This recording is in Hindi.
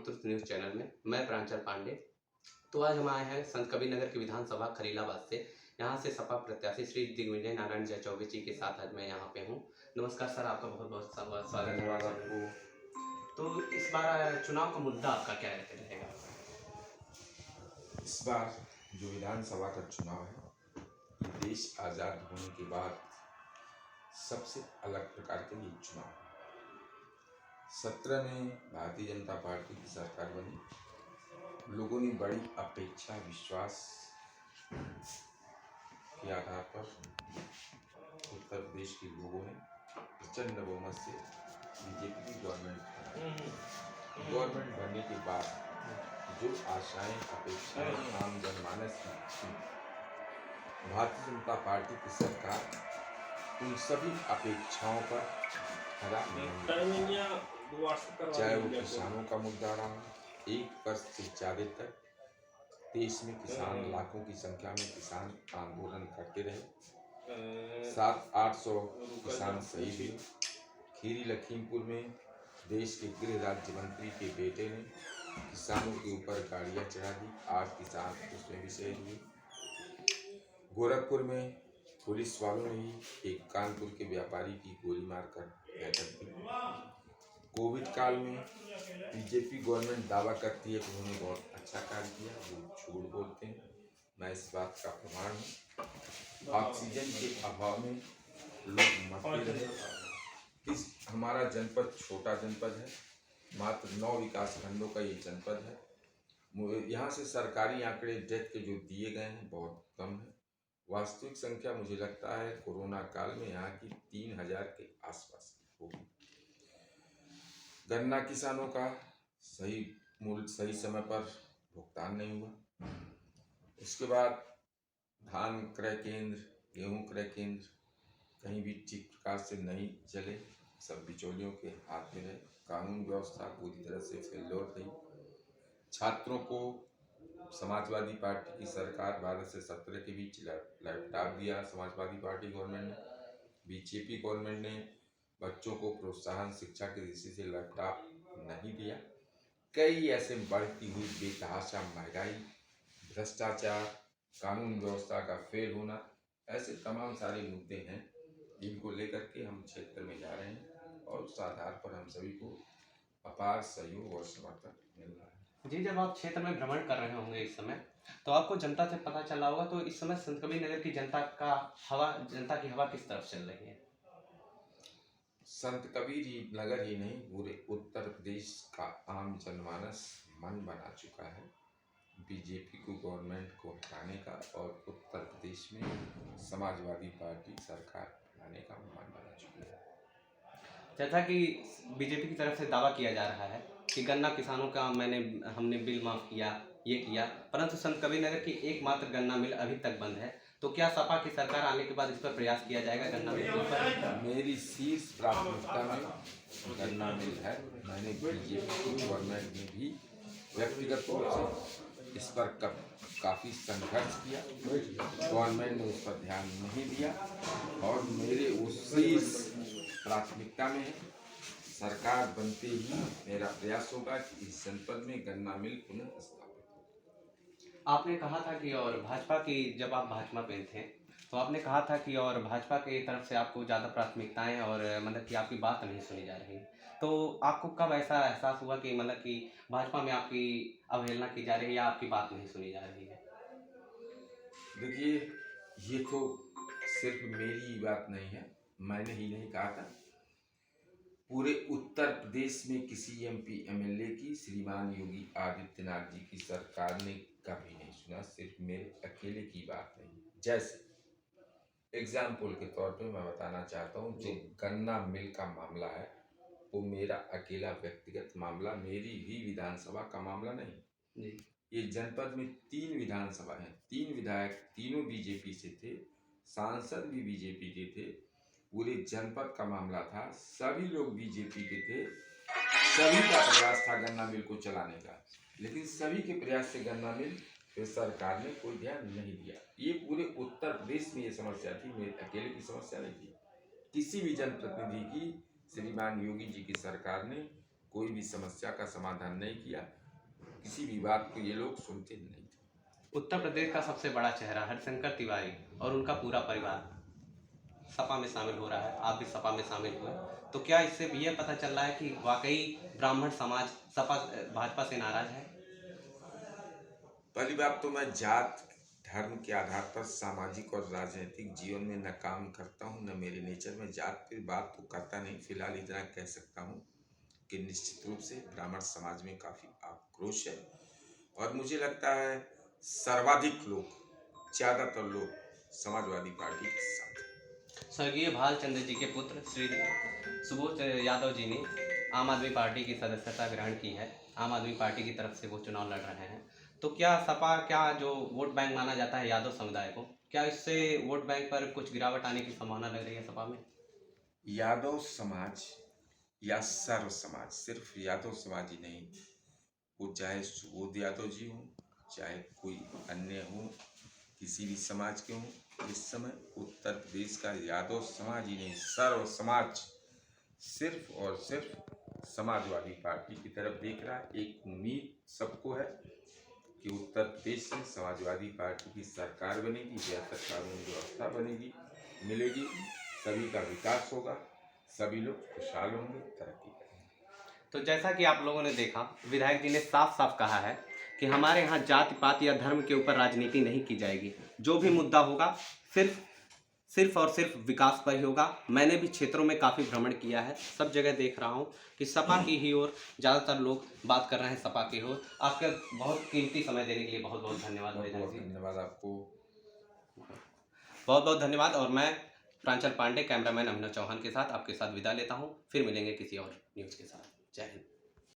रामतीर्थ न्यूज़ चैनल में। मैं प्रांजल पांडे। तो आज हम आए हैं संत कबीरनगर की विधानसभा खलीलाबाद से। यहाँ से सपा प्रत्याशी श्री दिग्विजय नारायण जय चौबे जी के साथ आज मैं यहाँ पे हूँ। नमस्कार सर, आपका बहुत-बहुत स्वागत है। धन्यवाद आपको। तो इस बार चुनाव का मुद्दा आपका क्या रहेगा? इस बार जो विधानसभा का चुनाव है, ये देश आज़ाद होने के बाद सबसे अलग प्रकार के ये चुनाव है। 17 में भारतीय जनता पार्टी की सरकार बनी। लोगों ने बड़ी अपेक्षा विश्वास के आधार पर उत्तर प्रदेश के लोगों ने प्रचंड बहुमत से बीजेपी की गवर्नमेंट बनने के बाद जो आशाएं अपेक्षाएं आम जनमानस की थी, भारतीय जनता पार्टी की सरकार उन सभी अपेक्षाओं पर खरा नहीं, चाहे वो किसानों का मुद्दा रहा। 1 वर्ष से ज़्यादा तक देश में किसान लाखों की संख्या में किसान आंदोलन करते रहे। 700-800 किसान शहीद हुए। खीरी लखीमपुर में देश के गृह राज्य मंत्री के बेटे ने किसानों के ऊपर गाड़ियां चढ़ा दी। 8 किसान उसमें भी शहीद हुए। गोरखपुर में पुलिस वालों ने ही एक कानपुर के व्यापारी की गोली मारकर हत्या दी। कोविड काल में बीजेपी गवर्नमेंट दावा करती है कि उन्होंने बहुत अच्छा कार्य किया, वो झूठ बोलते हैं। मैं इस बात का प्रमाण हूँ। ऑक्सीजन के अभाव में लोग मरते रहे। इस हमारा जनपद छोटा जनपद है, मात्र 9 विकास खंडों का ये जनपद है। यहाँ से सरकारी आंकड़े डेथ के जो दिए गए हैं बहुत कम है। वास्तविक संख्या मुझे लगता है कोरोना काल में यहाँ की 3000 के आसपास होगी। गन्ना किसानों का सही मूल्य सही समय पर भुगतान नहीं हुआ। उसके बाद धान क्रय केंद्र, गेहूं क्रय केंद्र कहीं भी ठीक प्रकार से नहीं चले, सब बिचौलियों के हाथ में रहे। कानून व्यवस्था पूरी तरह से फेल्योर रही। छात्रों को समाजवादी पार्टी की सरकार 12 से 17 के बीच लैपटॉप दिया। समाजवादी पार्टी गवर्नमेंट ने, बीजेपी गवर्नमेंट ने बच्चों को प्रोत्साहन शिक्षा की दृष्टि से लैपटॉप नहीं दिया। कई ऐसे बढ़ती हुई बेतहाशा महंगाई, भ्रष्टाचार, कानून व्यवस्था का फेल होना, ऐसे तमाम सारे मुद्दे हैं जिनको लेकर के हम क्षेत्र में जा रहे हैं और उस आधार पर हम सभी को अपार सहयोग और समर्थन मिल रहा है। जी, जब आप क्षेत्र में भ्रमण कर रहे होंगे इस समय, तो आपको जनता से पता चला होगा, तो इस समय संत कबीरनगर की जनता की हवा किस तरफ चल रही है? संत कबीर ही नगर ही नहीं, पूरे उत्तर प्रदेश का आम जनमानस मन बना चुका है बीजेपी को गवर्नमेंट को हटाने का और उत्तर प्रदेश में समाजवादी पार्टी सरकार बनाने का मन बना चुकी है। जैसा कि बीजेपी की तरफ से दावा किया जा रहा है कि गन्ना किसानों का हमने बिल माफ़ किया, ये किया, परंतु संत कबीरनगर की एकमात्र गन्ना मिल अभी तक बंद है। तो क्या सपा की सरकार आने के बाद इस पर प्रयास किया जाएगा गन्ना मिल पर? मेरी शीर्ष प्राथमिकता में गन्ना मिल है। मैंने बीजेपी गवर्नमेंट में भी व्यक्तिगत रूप से इस पर काफ़ी संघर्ष किया। गवर्नमेंट ने उस पर ध्यान नहीं दिया और मेरे उस शीर्ष प्राथमिकता में है। सरकार बनते ही मेरा प्रयास होगा कि इस जनपद में गन्ना मिल पुनः स्थापित हो। आपने कहा था कि और भाजपा की जब आप भाजपा में थे, तो आपने कहा था कि और भाजपा की तरफ से आपको ज़्यादा प्राथमिकताएं और मतलब कि आपकी बात नहीं सुनी जा रही। तो आपको कब ऐसा एहसास हुआ कि मतलब कि भाजपा में आपकी अवहेलना की जा रही है या आपकी बात नहीं सुनी जा रही है? देखिए, ये तो सिर्फ मेरी बात नहीं है, मैंने ही नहीं कहा था। पूरे उत्तर प्रदेश में किसी एमपी एमएलए की श्रीमान योगी आदित्यनाथ जी की सरकार ने कभी नहीं सुना। सिर्फ मेरे अकेले की बात नहीं। जैसे एग्जाम्पल के तौर पे मैं बताना चाहता हूँ, जो गन्ना मिल का मामला है वो मेरा अकेला व्यक्तिगत मामला, मेरी ही विधानसभा का मामला नहीं। ये जनपद में 3 विधानसभा हैं, 3 विधायक तीनों बीजेपी से थे, सांसद भी बीजेपी के थे। पूरे जनपद का मामला था, सभी लोग बीजेपी के थे, सभी का प्रयास था गन्ना मिल को चलाने का, लेकिन सभी के प्रयास से गन्ना मिल फिर सरकार ने कोई ध्यान नहीं दिया। ये पूरे उत्तर प्रदेश में ये समस्या थी, मेरे अकेले की समस्या नहीं थी। किसी भी जनप्रतिनिधि की श्रीमान योगी जी की सरकार ने कोई भी समस्या का समाधान नहीं किया। किसी भी बात को ये लोग सुनते नहीं थे। उत्तर प्रदेश का सबसे बड़ा चेहरा हरिशंकर तिवारी और उनका पूरा परिवार सपा में शामिल हो रहा है, आप भी सपा में शामिल हुए, तो क्या इससे भी ये पता चल रहा है कि वाकई ब्राह्मण समाज सपा भाजपा से नाराज है? पहली बात तो मैं जात धर्म के आधार पर सामाजिक और राजनीतिक जीवन में न काम करता हूँ, न मेरे नेचर में जात की बात तो करता नहीं। फिलहाल इतना कह सकता हूँ कि निश्चित रूप से ब्राह्मण समाज में काफी आक्रोश है और मुझे लगता है सर्वाधिक लोग, ज्यादातर लोग समाजवादी पार्टी के साथ हैं। स्वर्गीय भालचंद्र जी के पुत्र श्री सुबोध यादव जी ने आम आदमी पार्टी की सदस्यता ग्रहण की है। आम आदमी पार्टी की तरफ से वो चुनाव लड़ रहे हैं, तो क्या सपा, क्या जो वोट बैंक माना जाता है यादव समुदाय को, क्या इससे वोट बैंक पर कुछ गिरावट आने की संभावना लग रही है सपा में? यादव समाज या सर्व समाज, सिर्फ यादव समाज ही नहीं, वो चाहे सुबोध यादव जी हों, चाहे कोई अन्य हो, किसी भी समाज के हों, इस समय उत्तर प्रदेश का यादव समाज ही नहीं, सर्व समाज सिर्फ और सिर्फ समाजवादी पार्टी की तरफ देख रहा है। एक उम्मीद सबको है कि उत्तर प्रदेश से समाजवादी पार्टी की सरकार बनेगी, बेहतर कानून व्यवस्था बनेगी, मिलेगी, सभी का विकास होगा, सभी लोग खुशहाल होंगे, तरक्की करेंगे। तो जैसा कि आप लोगों ने देखा, विधायक जी ने साफ साफ कहा है कि हमारे यहाँ जाति पात या धर्म के ऊपर राजनीति नहीं की जाएगी। जो भी मुद्दा होगा सिर्फ और सिर्फ विकास पर ही होगा। मैंने भी क्षेत्रों में काफ़ी भ्रमण किया है, सब जगह देख रहा हूँ कि सपा की ही ओर ज़्यादातर लोग बात कर रहे हैं, सपा की ओर। आपका बहुत कीमती समय देने के लिए बहुत बहुत धन्यवाद बहुत विधायक बहुत जी, धन्यवाद आपको। बहुत बहुत धन्यवाद। और मैं प्रांचल पांडे, कैमरामैन अभिनव चौहान के साथ आपके साथ विदा लेता हूँ। फिर मिलेंगे किसी और न्यूज़ के साथ। जय हिंद।